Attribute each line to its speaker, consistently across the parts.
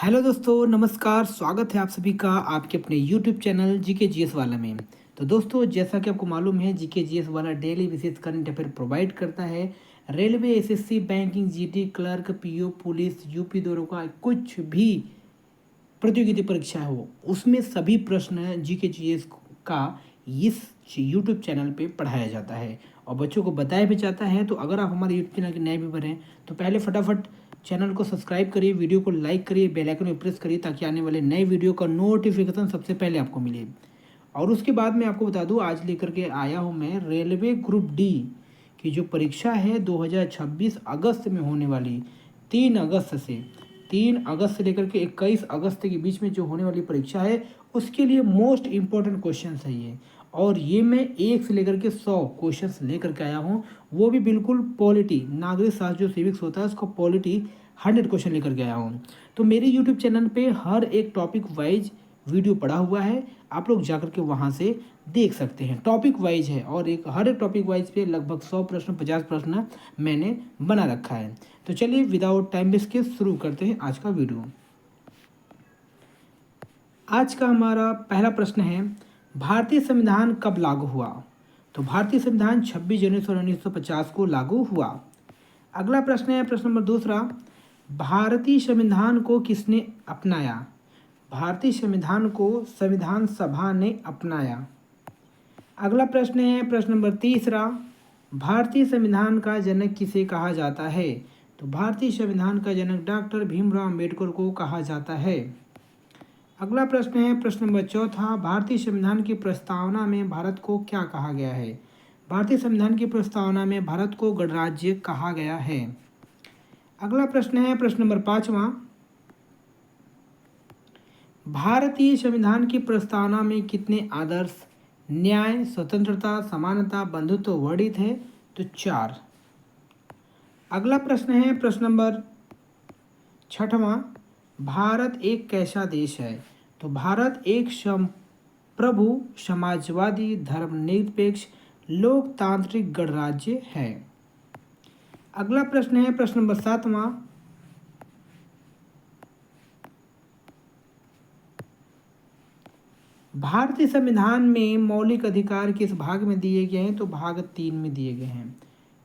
Speaker 1: Hello दोस्तों, नमस्कार। स्वागत है आप सभी का आपके अपने यूट्यूब चैनल जीके जीएस वाला में। तो दोस्तों, जैसा कि आपको मालूम है, जीके जीएस वाला daily basis current affair provide करता है। Railway, SSC, banking, GD, clerk, PO, police, UP दौरों का कुछ भी प्रतियोगिता परीक्षा हो, उसमें सभी प्रश्न जीके जीएस का इस यूट्यूब चैनल पे पढ़ाया जाता है और बच्चों को बताया भी जाता है। तो अगर आप हमारे यूट्यूब चैनल के नए व्यूवर हैं तो पहले फटाफट चैनल को सब्सक्राइब करिए, वीडियो को लाइक करिए, बेल आइकन को प्रेस करिए ताकि आने वाले नए वीडियो का नोटिफिकेशन सबसे पहले आपको मिले। और उसके बाद मैं आपको बता दूं, आज लेकर के आया हूं मैं रेलवे ग्रुप डी की जो परीक्षा है 2026 अगस्त में होने वाली, 3 अगस्त से 3 अगस्त से लेकर के 21 अगस्त के बीच में जो होने वाली परीक्षा है, उसके लिए मोस्ट इम्पोर्टेंट क्वेश्चन है ये। और ये मैं 1 से लेकर के 100 क्वेश्चंस लेकर के आया हूँ, वो भी बिल्कुल पॉलिटी, नागरिक शास्त्र जो सिविक्स होता है उसका पॉलिटी 100 क्वेश्चन लेकर के आया हूँ। तो मेरे यूट्यूब चैनल पे हर एक टॉपिक वाइज वीडियो पड़ा हुआ है, आप लोग जाकर के वहाँ से देख सकते हैं। टॉपिक वाइज है और हर एक टॉपिक वाइज पे लगभग 100 प्रश्न, 50 प्रश्न मैंने बना रखा है। तो चलिए विदाउट टाइम वेस्ट के शुरू करते हैं आज का वीडियो। आज का हमारा पहला प्रश्न है, भारतीय संविधान कब लागू हुआ? तो भारतीय संविधान 26 जनवरी 1950 को लागू हुआ। अगला प्रश्न है प्रश्न नंबर दूसरा, भारतीय संविधान को किसने अपनाया? भारतीय संविधान को संविधान सभा ने अपनाया। अगला प्रश्न है प्रश्न नंबर तीसरा, भारतीय संविधान का जनक किसे कहा जाता है? तो भारतीय संविधान का जनक डॉक्टर भीमराव अम्बेडकर को कहा जाता है। अगला प्रश्न है प्रश्न नंबर चौथा, भारतीय संविधान की प्रस्तावना में भारत को क्या कहा गया है? भारतीय संविधान की प्रस्तावना में भारत को गणराज्य कहा गया है। अगला प्रश्न है प्रश्न नंबर पांचवा, भारतीय संविधान की प्रस्तावना में कितने आदर्श न्याय, स्वतंत्रता, समानता, बंधुत्व वर्णित है? तो 4। अगला प्रश्न है प्रश्न नंबर छठवां, भारत एक कैसा देश है? तो भारत एक प्रभु, समाजवादी, धर्मनिरपेक्ष, लोकतांत्रिक गणराज्य है। अगला प्रश्न है प्रश्न नंबर 7वां, भारतीय संविधान में मौलिक अधिकार किस भाग में दिए गए हैं? तो भाग 3 में दिए गए हैं।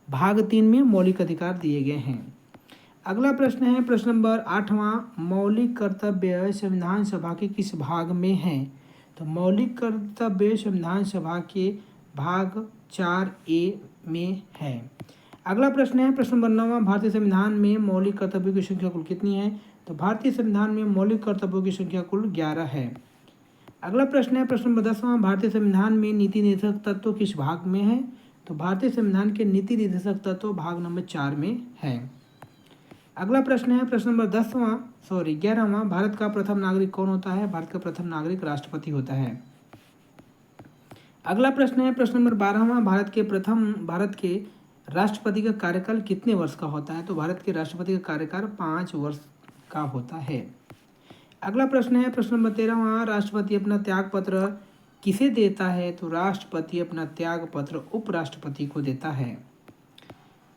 Speaker 1: भाग 3 में मौलिक अधिकार दिए गए हैं। अगला प्रश्न है प्रश्न नंबर 8वां, मौलिक कर्तव्य संविधान सभा के किस भाग में है? तो मौलिक कर्तव्य संविधान सभा के भाग 4A में है। अगला प्रश्न है प्रश्न नंबर 9वां, भारतीय संविधान में मौलिक कर्तव्यों की संख्या कुल कितनी है? तो भारतीय संविधान में मौलिक कर्तव्यों की संख्या कुल 11 है। अगला प्रश्न है प्रश्न नंबर 10वां, भारतीय संविधान में नीति निर्देशक तत्व किस भाग में है? तो भारतीय संविधान के नीति निर्देशक तत्व भाग नंबर 4 में है। अगला प्रश्न है प्रश्न नंबर 11वां, भारत का प्रथम नागरिक कौन होता है? भारत का प्रथम नागरिक राष्ट्रपति होता है। अगला प्रश्न है प्रश्न नंबर 12वां, भारत के राष्ट्रपति का कार्यकाल कितने वर्ष का होता है? तो भारत के राष्ट्रपति का कार्यकाल 5 वर्ष का होता है। अगला प्रश्न है प्रश्न नंबर 13वां, राष्ट्रपति अपना त्याग पत्र किसे देता है? तो राष्ट्रपति अपना त्याग पत्र उपराष्ट्रपति को देता है।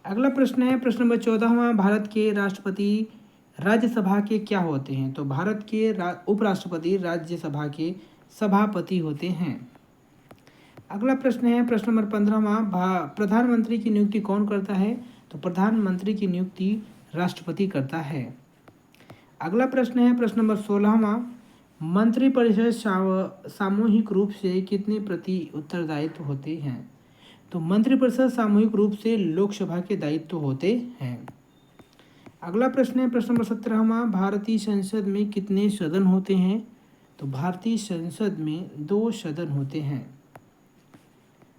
Speaker 1: अगला प्रश्न है प्रश्न नंबर 14वां, भारत के राष्ट्रपति राज्यसभा के क्या होते हैं? तो भारत के उपराष्ट्रपति राज्यसभा के सभापति होते हैं। अगला प्रश्न है प्रश्न नंबर 15वां, प्रधानमंत्री की नियुक्ति कौन करता है? तो प्रधानमंत्री की नियुक्ति राष्ट्रपति करता है। अगला प्रश्न है प्रश्न नंबर 16वां, मंत्रिपरिषद सामूहिक रूप से कितने प्रति उत्तरदायित्व होते हैं? तो मंत्रिपरिषद सामूहिक रूप से लोकसभा के दायित्व होते हैं। अगला प्रश्न है प्रश्न नंबर 17वां, भारतीय संसद में कितने सदन होते हैं? तो भारतीय संसद में 2 सदन होते हैं।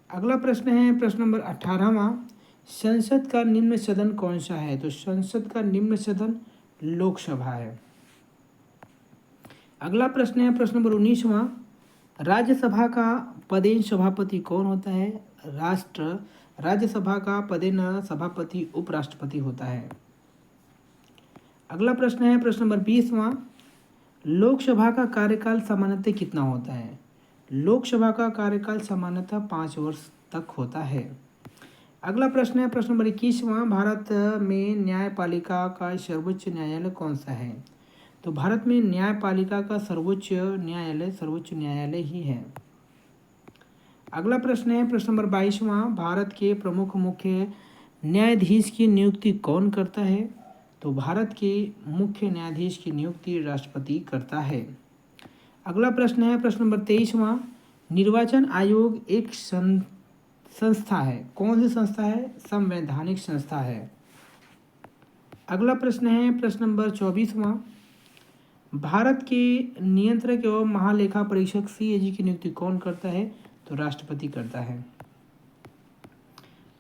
Speaker 1: अगला प्रश्न है प्रश्न नंबर 18वां, संसद का निम्न सदन कौन सा है? तो संसद का निम्न सदन लोकसभा है। अगला प्रश्न है प्रश्न नंबर 19वां, राज्यसभा का पदेन सभापति कौन होता है? राज्यसभा का पदेन सभापति उपराष्ट्रपति होता है। अगला प्रश्न है प्रश्न नंबर 20वां, लोकसभा का कार्यकाल सामान्यतः कितना होता है? लोकसभा का कार्यकाल सामान्यतः 5 वर्ष तक होता है। अगला प्रश्न है प्रश्न नंबर 21वां, भारत में न्यायपालिका का सर्वोच्च न्यायालय कौन सा है? तो भारत में न्यायपालिका का सर्वोच्च न्यायालय ही है। अगला प्रश्न है प्रश्न नंबर 22वां, भारत के प्रमुख मुख्य न्यायाधीश की नियुक्ति कौन करता है? तो भारत के मुख्य न्यायाधीश की नियुक्ति राष्ट्रपति करता है। अगला प्रश्न है प्रश्न नंबर 23वां, निर्वाचन आयोग एक संस्था है, कौन सी संस्था है? संवैधानिक संस्था है। अगला प्रश्न है प्रश्न नंबर 24वां, भारत के नियंत्रक एवं महालेखा परीक्षक सीएजी की नियुक्ति कौन करता है? तो राष्ट्रपति करता है।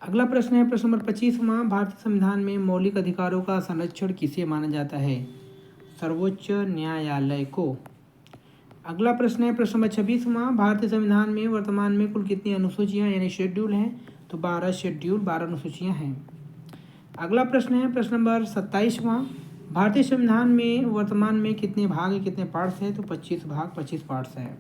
Speaker 1: अगला प्रश्न है प्रश्न नंबर 25वां, भारतीय संविधान में मौलिक अधिकारों का संरक्षण किसे माना जाता है? सर्वोच्च न्यायालय को। अगला प्रश्न है प्रश्न नंबर 26वां, भारतीय संविधान में वर्तमान में कुल कितनी अनुसूचियां यानी शेड्यूल हैं? तो 12 शेड्यूल, 12 अनुसूचियां हैं। अगला प्रश्न है प्रश्न नंबर 27वां, भारतीय संविधान में वर्तमान में कितने भाग हैं, कितने पार्ट्स हैं? तो 25 भाग, 25 पार्ट्स हैं।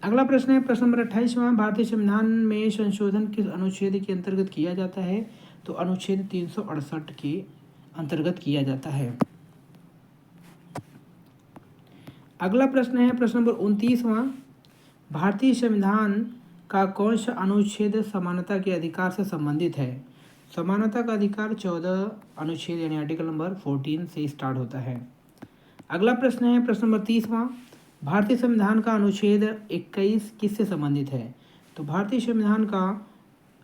Speaker 1: अगला प्रश्न है प्रश्न नंबर 28वां, भारतीय संविधान में संशोधन किस अनुच्छेद के अंतर्गत किया जाता है? तो अनुच्छेद 368 के अंतर्गत किया जाता है। अगला प्रश्न है प्रश्न नंबर 29वां, भारतीय संविधान का कौन सा अनुच्छेद समानता के अधिकार से संबंधित है? समानता का अधिकार 14 अनुच्छेद यानी आर्टिकल नंबर 14 से स्टार्ट होता है। अगला प्रश्न है प्रश्न नंबर 30वां, भारतीय संविधान का अनुच्छेद 21 किससे संबंधित है? तो भारतीय संविधान का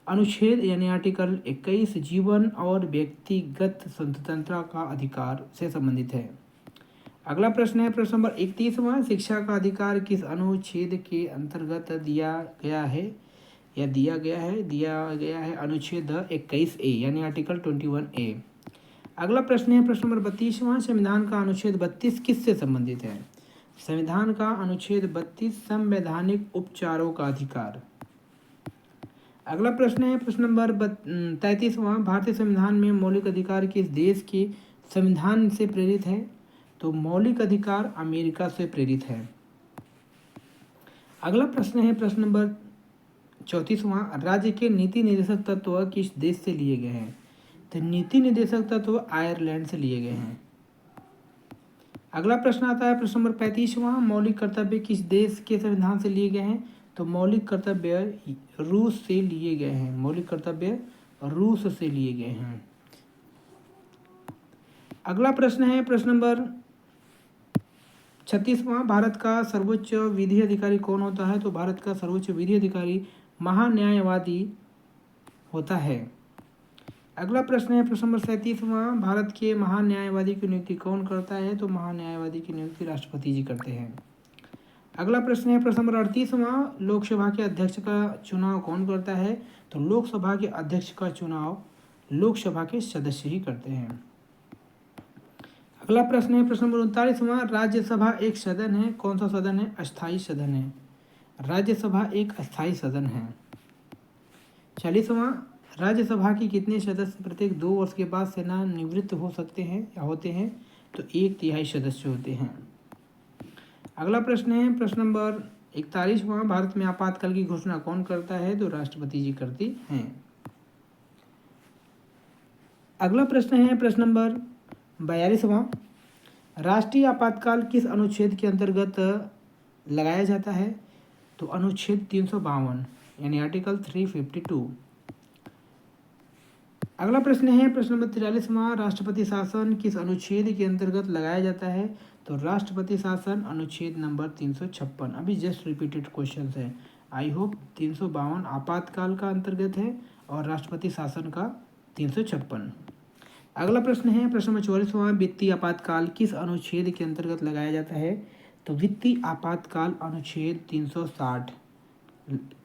Speaker 1: अनुच्छेद यानी आर्टिकल 21 जीवन और व्यक्तिगत स्वतंत्रता का अधिकार से संबंधित है। अगला प्रश्न है प्रश्न नंबर 31वां, शिक्षा का अधिकार किस अनुच्छेद के अंतर्गत दिया गया है? दिया गया है अनुच्छेद 21A यानी आर्टिकल 21A। अगला प्रश्न है प्रश्न नंबर 32वां, संविधान का अनुच्छेद 32 किससे संबंधित है? संविधान का अनुच्छेद 32 संवैधानिक उपचारों का अधिकार। अगला प्रश्न है प्रश्न नंबर 33वां, भारतीय संविधान में मौलिक अधिकार किस देश के संविधान से प्रेरित है? तो मौलिक अधिकार अमेरिका से प्रेरित है। अगला प्रश्न है प्रश्न नंबर 34वां, राज्य के नीति निर्देशक तत्व किस देश से लिए गए हैं? तो नीति निर्देशक तत्व आयरलैंड से लिए गए हैं। अगला प्रश्न आता है प्रश्न नंबर 35वां, मौलिक कर्तव्य किस देश के संविधान से लिए गए हैं? तो मौलिक कर्तव्य रूस से लिए गए हैं। मौलिक कर्तव्य रूस से लिए गए हैं। अगला प्रश्न है प्रश्न नंबर 36वां, भारत का सर्वोच्च विधि अधिकारी कौन होता है? तो भारत का सर्वोच्च विधि अधिकारी महान्यायवादी होता है। अगला प्रश्न है प्रश्न नंबर 37वां, भारत के महान्यायवादी की नियुक्ति कौन करता है? तो महान्यायवादी की नियुक्ति राष्ट्रपति जी करते हैं। अगला प्रश्न है प्रश्न नंबर 38वां, लोकसभा के अध्यक्ष का चुनाव कौन करता है? तो लोकसभा के अध्यक्ष का चुनाव लोकसभा के सदस्य ही करते हैं। अगला प्रश्न है प्रश्न नंबर 39वां, राज्यसभा एक सदन है, कौन सा सदन है? अस्थायी सदन है। राज्यसभा एक अस्थायी सदन है। 40वां, राज्यसभा के कितने सदस्य प्रत्येक 2 वर्ष के बाद सेवानिवृत्त हो सकते हैं या होते हैं? तो 1/3 सदस्य होते हैं। अगला प्रश्न है प्रश्न नंबर 41वां, भारत में आपातकाल की घोषणा कौन करता है? तो राष्ट्रपति जी करते हैं। अगला प्रश्न है प्रश्न नंबर 42वां, राष्ट्रीय आपातकाल किस अनुच्छेद के अंतर्गत लगाया जाता है? तो अनुच्छेद 352 यानी आर्टिकल 352। अगला प्रश्न है प्रश्न नंबर 43वां, राष्ट्रपति शासन किस अनुच्छेद के अंतर्गत लगाया जाता है? तो राष्ट्रपति शासन अनुच्छेद नंबर 356। अभी जस्ट रिपीटेड क्वेश्चन है। आई होप 352 आपातकाल का अंतर्गत है और राष्ट्रपति शासन का 356। अगला प्रश्न है प्रश्न नंबर 44वां, वित्तीय आपातकाल किस अनुच्छेद के अंतर्गत लगाया जाता है? तो वित्तीय आपातकाल अनुच्छेद 360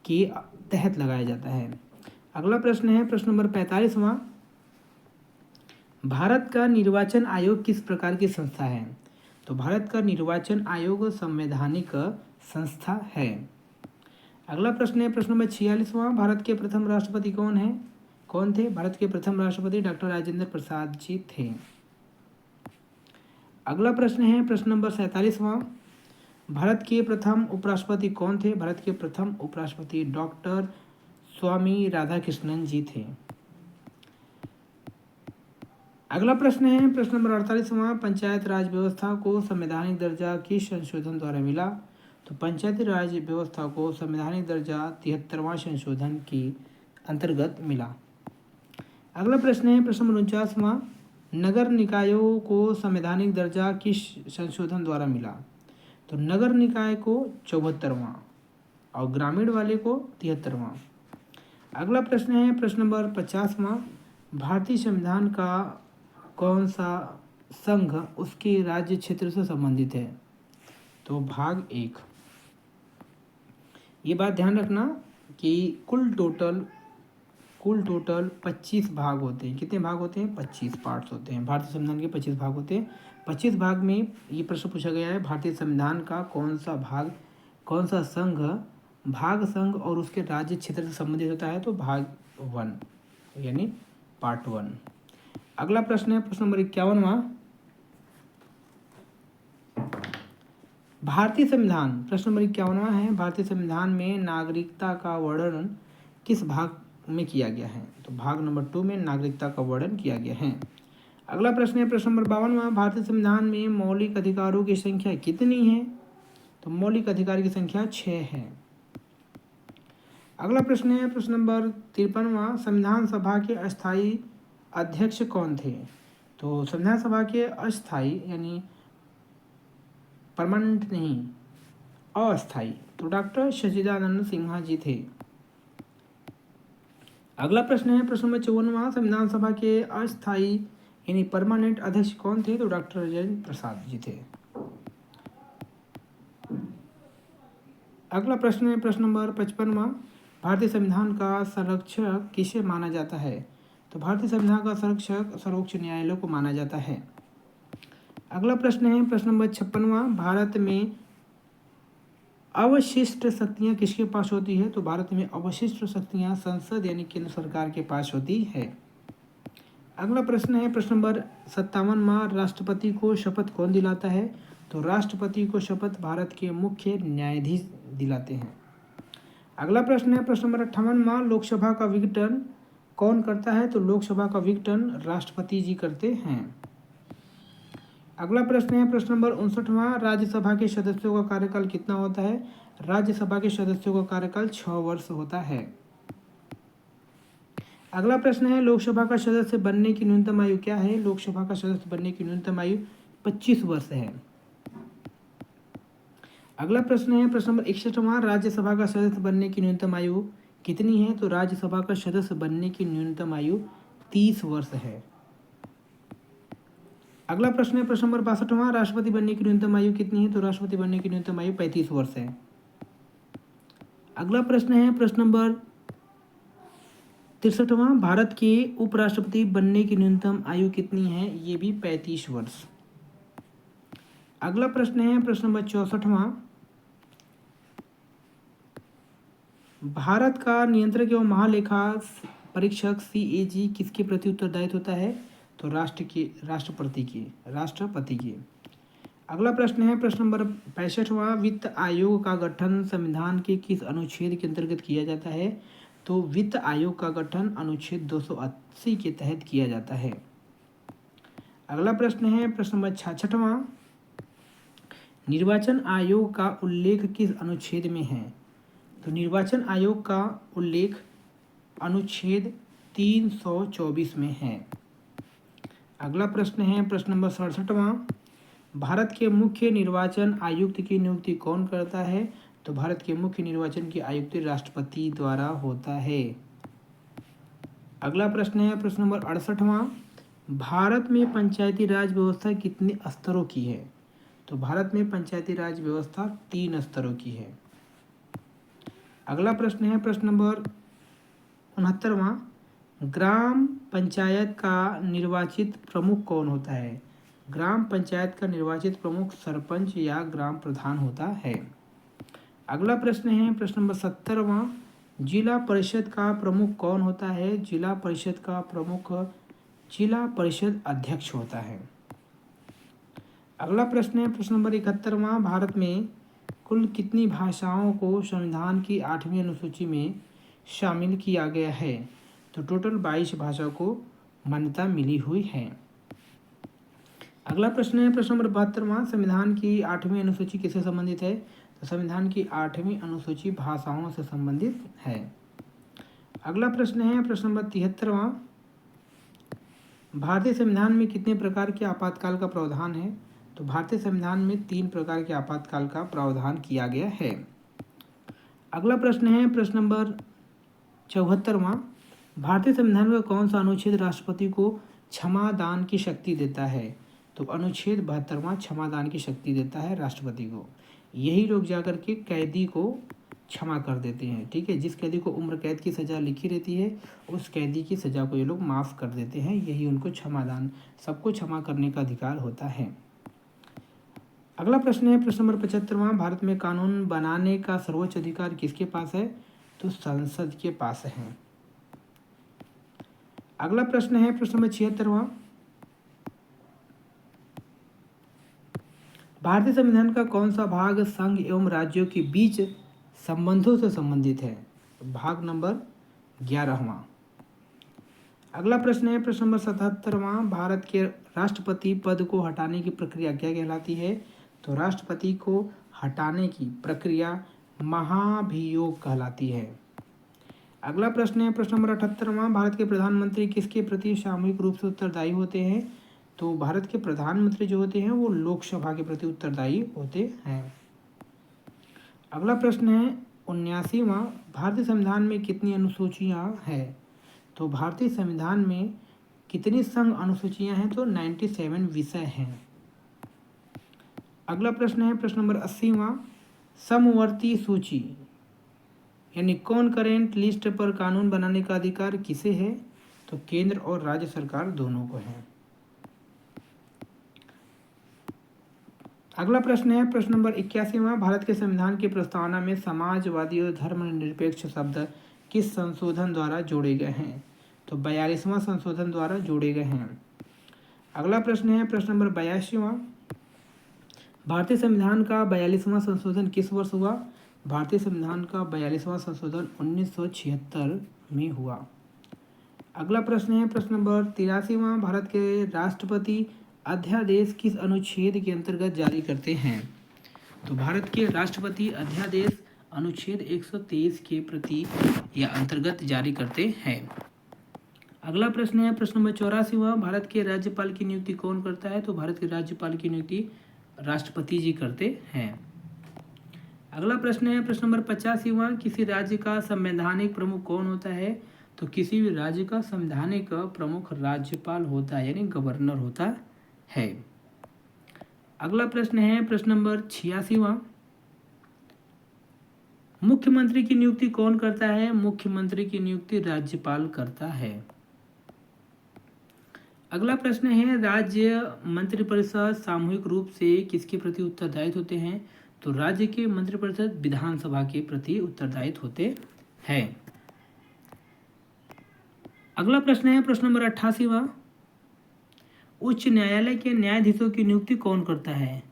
Speaker 1: के तहत लगाया जाता है। अगला प्रश्न है प्रश्न नंबर 45वां, भारत का निर्वाचन आयोग किस प्रकार की संस्था है? तो भारत का निर्वाचन आयोग संवैधानिक संस्था है। अगला प्रश्न है प्रश्न नंबर 46वां, भारत के प्रथम राष्ट्रपति कौन थे? भारत के प्रथम राष्ट्रपति डॉक्टर राजेंद्र प्रसाद जी थे। अगला प्रश्न है प्रश्न नंबर 47वां, भारत के प्रथम उपराष्ट्रपति कौन थे? भारत के प्रथम उपराष्ट्रपति डॉक्टर स्वामी राधाकृष्णन जी थे। अगला प्रश्न है प्रश्न नंबर 48वां, पंचायत राज व्यवस्था को संवैधानिक दर्जा किस संशोधन द्वारा मिला? तो पंचायती राज व्यवस्था को संवैधानिक दर्जा 73वां संशोधन के अंतर्गत मिला। अगला प्रश्न है प्रश्न नंबर 49वां, नगर निकायों को संवैधानिक दर्जा किस संशोधन द्वारा मिला? तो नगर निकाय को 74वां और ग्रामीण वाले को 73वां। अगला प्रश्न है प्रश्न नंबर 50वां, भारतीय संविधान का कौन सा संघ उसके राज्य क्षेत्र से संबंधित है? तो भाग 1। ये बात ध्यान रखना कि कुल टोटल 25 भाग होते हैं। कितने भाग होते हैं? 25 पार्ट्स होते हैं। भारतीय संविधान के 25 भाग होते हैं। 25 भाग में ये प्रश्न पूछा गया है, भारतीय संविधान का कौन सा संघ भाग संघ और उसके राज्य क्षेत्र से संबंधित होता है? तो भाग 1 यानी पार्ट 1। अगला प्रश्न है प्रश्न नंबर 51वां, भारतीय संविधान प्रश्न नंबर 51वां है, भारतीय संविधान में नागरिकता का वर्णन किस भाग में किया गया है? तो भाग नंबर 2 में नागरिकता का वर्णन किया गया है। अगला प्रश्न है प्रश्न नंबर 52वां, भारतीय संविधान में मौलिक अधिकारों की संख्या कितनी है? तो मौलिक अधिकार की संख्या 6 है। अगला प्रश्न है प्रश्न नंबर 53वां, संविधान सभा के अस्थायी अध्यक्ष कौन थे? तो संविधान सभा के अस्थायी यानी परमानेंट नहीं, अस्थायी, तो डॉक्टर सच्चिदानंद सिन्हा जी थे। अगला प्रश्न है प्रश्न नंबर 54वां, संविधान सभा के अस्थायी यानी परमानेंट अध्यक्ष कौन थे? तो डॉक्टर राजेंद्र प्रसाद जी थे। अगला प्रश्न है प्रश्न नंबर 55वां, भारतीय संविधान का संरक्षक किसे माना जाता है? तो भारतीय संविधान का संरक्षक सर्वोच्च न्यायालय को माना जाता है। अगला प्रश्न है प्रश्न नंबर 56वां, भारत में अवशिष्ट शक्तियां किसके पास होती है? तो भारत में अवशिष्ट शक्तियां संसद यानी केंद्र सरकार के पास होती है। अगला प्रश्न है प्रश्न नंबर 57वां, राष्ट्रपति को शपथ कौन दिलाता है? तो राष्ट्रपति को शपथ भारत के मुख्य न्यायाधीश दिलाते हैं। अगला प्रश्न है प्रश्न नंबर 58वां, लोकसभा का विघटन कौन करता है? तो लोकसभा का विघटन राष्ट्रपति जी करते हैं। अगला प्रश्न है प्रश्न नंबर 59वां, राज्यसभा के सदस्यों का कार्यकाल कितना होता है? राज्यसभा के सदस्यों का कार्यकाल 6 वर्ष होता है। अगला प्रश्न है लोकसभा का सदस्य बनने की न्यूनतम आयु क्या है? लोकसभा का सदस्य बनने की न्यूनतम आयु 25 वर्ष है। अगला प्रश्न है प्रश्न नंबर 61वां, राज्यसभा का सदस्य बनने की न्यूनतम आयु कितनी है? तो राज्यसभा का सदस्य बनने की न्यूनतम आयु 30 वर्ष है। अगला प्रश्न है प्रश्न नंबर 62वां, राष्ट्रपति बनने की न्यूनतम आयु कितनी है? तो राष्ट्रपति बनने की न्यूनतम आयु 35 वर्ष है। अगला प्रश्न है प्रश्न नंबर 63वां, भारत के उपराष्ट्रपति बनने की न्यूनतम आयु कितनी है? ये भी 35 वर्ष। अगला प्रश्न है प्रश्न नंबर 64वां, भारत का नियंत्रक एवं महालेखा परीक्षक CAG किसके प्रति उत्तरदायित्व होता है? तो राष्ट्रपति के। अगला प्रश्न है प्रश्न नंबर 65वां, वित्त आयोग का गठन संविधान के किस अनुच्छेद के अंतर्गत किया जाता है? तो वित्त आयोग का गठन अनुच्छेद 280 के तहत किया जाता है। अगला प्रश्न है प्रश्न नंबर 66वां, निर्वाचन आयोग का उल्लेख किस अनुच्छेद में है? तो निर्वाचन आयोग का उल्लेख अनुच्छेद 324 में है। अगला प्रश्न है प्रश्न नंबर 67वां, भारत के मुख्य निर्वाचन आयुक्त की नियुक्ति कौन करता है? तो भारत के मुख्य निर्वाचन की आयुक्त राष्ट्रपति द्वारा होता है। अगला प्रश्न है प्रश्न नंबर 68वां, भारत में पंचायती राज व्यवस्था कितने स्तरों की है? तो भारत में पंचायती राज व्यवस्था 3 स्तरों की है। अगला प्रश्न है प्रश्न नंबर 69वां, ग्राम पंचायत का निर्वाचित प्रमुख कौन होता है? ग्राम पंचायत का निर्वाचित प्रमुख सरपंच या ग्राम प्रधान होता है। अगला प्रश्न है प्रश्न नंबर 70वां, जिला परिषद का प्रमुख कौन होता है? जिला परिषद का प्रमुख जिला परिषद अध्यक्ष होता है। अगला प्रश्न है प्रश्न नंबर 71वां, भारत में कुल कितनी भाषाओं को संविधान की 8वीं अनुसूची में शामिल किया गया है? तो टोटल 22 भाषा को मान्यता मिली हुई है। अगला प्रश्न है प्रश्न नंबर 72वां, संविधान की 8वीं अनुसूची किससे संबंधित है? तो संविधान की 8वीं अनुसूची भाषाओं से संबंधित है। अगला प्रश्न है प्रश्न नंबर 73वां, भारतीय संविधान में कितने प्रकार के आपातकाल का प्रावधान है? तो भारतीय संविधान में 3 प्रकार के आपातकाल का प्रावधान किया गया है। अगला प्रश्न है प्रश्न नंबर 74वां, भारतीय संविधान का कौन सा अनुच्छेद राष्ट्रपति को क्षमा दान की शक्ति देता है? तो अनुच्छेद 72वां क्षमा दान की शक्ति देता है राष्ट्रपति को। यही लोग जाकर के कैदी को क्षमा कर देते हैं। ठीक है, जिस कैदी को उम्र कैद की सज़ा लिखी रहती है उस कैदी की सज़ा को ये लोग माफ़ कर देते हैं। यही उनको क्षमादान, सबको क्षमा करने का अधिकार होता है। अगला प्रश्न है प्रश्न नंबर 75वां, भारत में कानून बनाने का सर्वोच्च अधिकार किसके पास है? तो संसद के पास है। अगला प्रश्न है प्रश्न नंबर 76वां, भारतीय संविधान का कौन सा भाग संघ एवं राज्यों के बीच संबंधों से संबंधित है? भाग नंबर 11वां। अगला प्रश्न है प्रश्न नंबर 77वां, भारत के राष्ट्रपति पद को हटाने की प्रक्रिया क्या कहलाती है? तो राष्ट्रपति को हटाने की प्रक्रिया महाभियोग कहलाती है। अगला प्रश्न है प्रश्न नंबर 78वां, भारत के प्रधानमंत्री किसके प्रति सामूहिक रूप से उत्तरदायी होते हैं? तो भारत के प्रधानमंत्री जो होते हैं वो लोकसभा के प्रति उत्तरदायी होते हैं। अगला प्रश्न है 79वां, भारतीय संविधान में कितनी अनुसूचियां हैं? तो भारतीय संविधान में कितनी संघ अनुसूचियां हैं? तो 97 विषय हैं। अगला प्रश्न है प्रश्न नंबर 80वां, समवर्ती सूची यानी कॉनकरेंट लिस्ट पर कानून बनाने का अधिकार किसे है? तो केंद्र और राज्य सरकार दोनों को है। अगला प्रश्न है प्रश्न नंबर 81वां, भारत के संविधान की प्रस्तावना में समाजवादी और धर्मनिरपेक्ष शब्द किस संशोधन द्वारा जोड़े गए हैं? तो 42वां संशोधन द्वारा जोड़े गए हैं। अगला प्रश्न है प्रश्न नंबर 82वां, भारतीय संविधान का 42वां संशोधन किस वर्ष हुआ? भारतीय संविधान का 42वां संशोधन 1976 में हुआ। अगला प्रश्न है प्रश्न नंबर 83वां, भारत के राष्ट्रपति अध्यादेश किस अनुच्छेद के अंतर्गत जारी करते हैं? तो भारत के राष्ट्रपति अध्यादेश अनुच्छेद 123 के प्रति या अंतर्गत जारी करते हैं। अगला प्रश्न है प्रश्न नंबर 84वां, भारत के राज्यपाल की नियुक्ति कौन करता है? तो भारत के राज्यपाल की नियुक्ति राष्ट्रपति जी करते हैं। अगला प्रश्न है प्रश्न नंबर 85वां, किसी राज्य का संवैधानिक प्रमुख कौन होता है? तो किसी भी राज्य का संवैधानिक प्रमुख राज्यपाल होता है यानी गवर्नर होता है। अगला प्रश्न है प्रश्न नंबर 86वां, मुख्यमंत्री की नियुक्ति कौन करता है? मुख्यमंत्री की नियुक्ति राज्यपाल करता है। अगला प्रश्न है राज्य मंत्रिपरिषद सामूहिक रूप से किसके प्रति उत्तरदायित्व होते हैं? तो राज्य के मंत्रिपरिषद विधानसभा के प्रति उत्तरदायित्व होते हैं। अगला प्रश्न है प्रश्न नंबर 88वां, उच्च न्यायालय के न्यायाधीशों की नियुक्ति कौन करता है?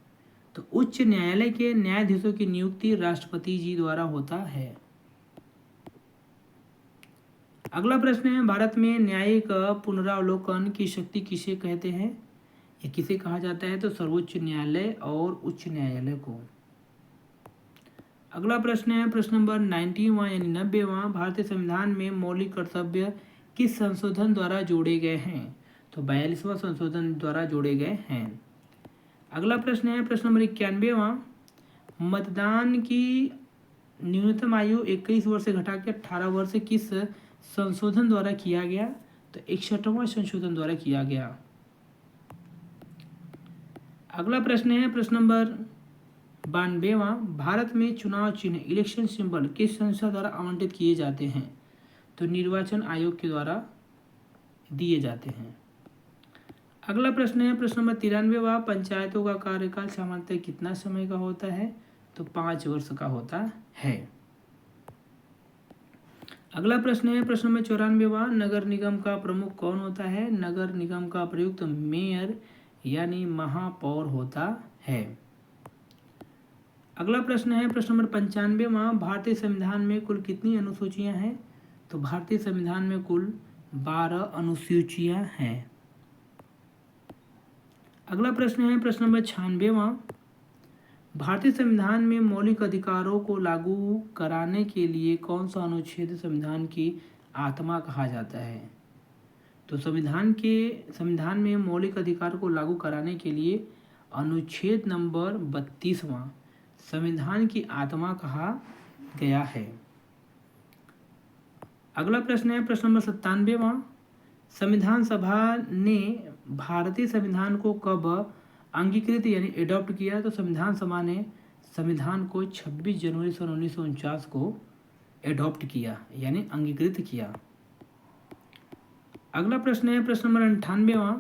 Speaker 1: तो उच्च न्यायालय के न्यायाधीशों की नियुक्ति राष्ट्रपति जी द्वारा होता है। अगला प्रश्न है भारत में न्यायिक पुनरावलोकन की शक्ति किसे कहते हैं? ये किसे कहा जाता है? तो सर्वोच्च न्यायालय और उच्च न्यायालय को। अगला प्रश्न है प्रश्न नंबर 90वां यानी 90वां, भारतीय संविधान में मौलिक कर्तव्य किस संशोधन द्वारा जोड़े गए हैं? तो 42वां संशोधन द्वारा जोड़े गए हैं। अगला प्रश्न है प्रश्न नंबर 91वां, मतदान की न्यूनतम आयु 21 वर्ष से घटा के 18 वर्ष किस संशोधन द्वारा किया गया? तो 61वां संशोधन द्वारा किया गया। अगला प्रश्न है प्रश्न नंबर 92वां, भारत में चुनाव चिन्ह इलेक्शन सिंबल किस संस्था द्वारा आवंटित किए जाते हैं? तो निर्वाचन आयोग के द्वारा दिए जाते हैं। अगला प्रश्न है प्रश्न नंबर 93वां, पंचायतों का कार्यकाल सामान्यतः कितना समय का होता है? तो 5 वर्ष का होता है। अगला प्रश्न है प्रश्न नंबर 94वां, नगर निगम का प्रमुख कौन होता है? नगर निगम का प्रयुक्त मेयर यानी महापौर होता है। अगला प्रश्न है प्रश्न नंबर 95वां, भारतीय संविधान में कुल कितनी अनुसूचियां हैं? तो भारतीय संविधान में कुल 12 अनुसूचियां हैं। अगला प्रश्न है प्रश्न नंबर 96वां। भारतीय संविधान में मौलिक अधिकारों को लागू कराने के लिए कौन सा अनुच्छेद संविधान की आत्मा कहा जाता है? तो संविधान में मौलिक अधिकार को लागू कराने के लिए अनुच्छेद नंबर 32वां संविधान की आत्मा कहा गया है। अगला प्रश्न है प्रश्न नंबर 97वां। संविधान सभा ने भारतीय संविधान को कब अंगीकृत यानी एडॉप्ट किया? तो संविधान सभा ने संविधान को 26 जनवरी सन 1949 को एडॉप्ट किया यानी अंगीकृत किया। अगला प्रश्न है प्रश्न नंबर 98वां।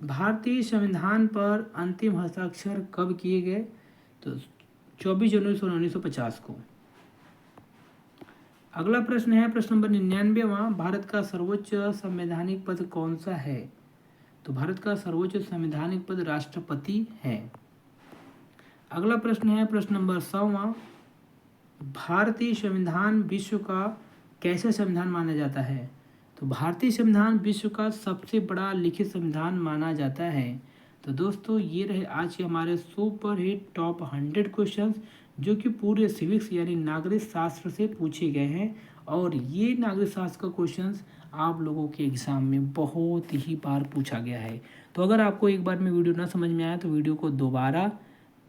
Speaker 1: भारतीय संविधान पर अंतिम हस्ताक्षर कब किए गए? तो 24 जनवरी सन 1950 को। अगला प्रश्न है प्रश्न नंबर 99वां। भारत का सर्वोच्च संवैधानिक पद कौन सा है? तो भारत का सर्वोच्च संवैधानिक पद राष्ट्रपति है। अगला प्रश्न है प्रश्न नंबर 100वां। भारतीय संविधान विश्व का कैसा संविधान माना जाता है? तो भारतीय संविधान विश्व का सबसे बड़ा लिखित संविधान माना जाता है। तो दोस्तों ये रहे आज के हमारे सुपर हिट टॉप 100 क्वेश्चंस जो कि पूरे सिविक्स यानी नागरिक शास्त्र से पूछे गए हैं। और ये नागरिक शास्त्र का क्वेश्चंस आप लोगों के एग्ज़ाम में बहुत ही बार पूछा गया है। तो अगर आपको एक बार में वीडियो ना समझ में आया तो वीडियो को दोबारा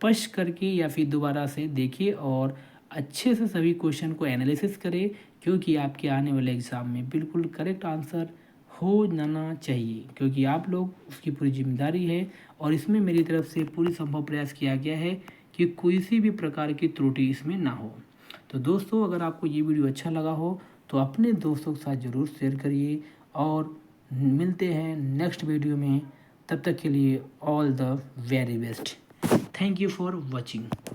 Speaker 1: पश करके या फिर दोबारा से देखिए और अच्छे से सभी क्वेश्चन को एनालिसिस करें, क्योंकि आपके आने वाले एग्ज़ाम में बिल्कुल करेक्ट आंसर हो जाना चाहिए, क्योंकि आप लोग उसकी पूरी जिम्मेदारी है। और इसमें मेरी तरफ से पूरी संभव प्रयास किया गया है कि किसी भी प्रकार की त्रुटि इसमें ना हो। तो दोस्तों अगर आपको ये वीडियो अच्छा लगा हो तो अपने दोस्तों के साथ ज़रूर शेयर करिए और मिलते हैं नेक्स्ट वीडियो में। तब तक के लिए all the very best. Thank you for watching.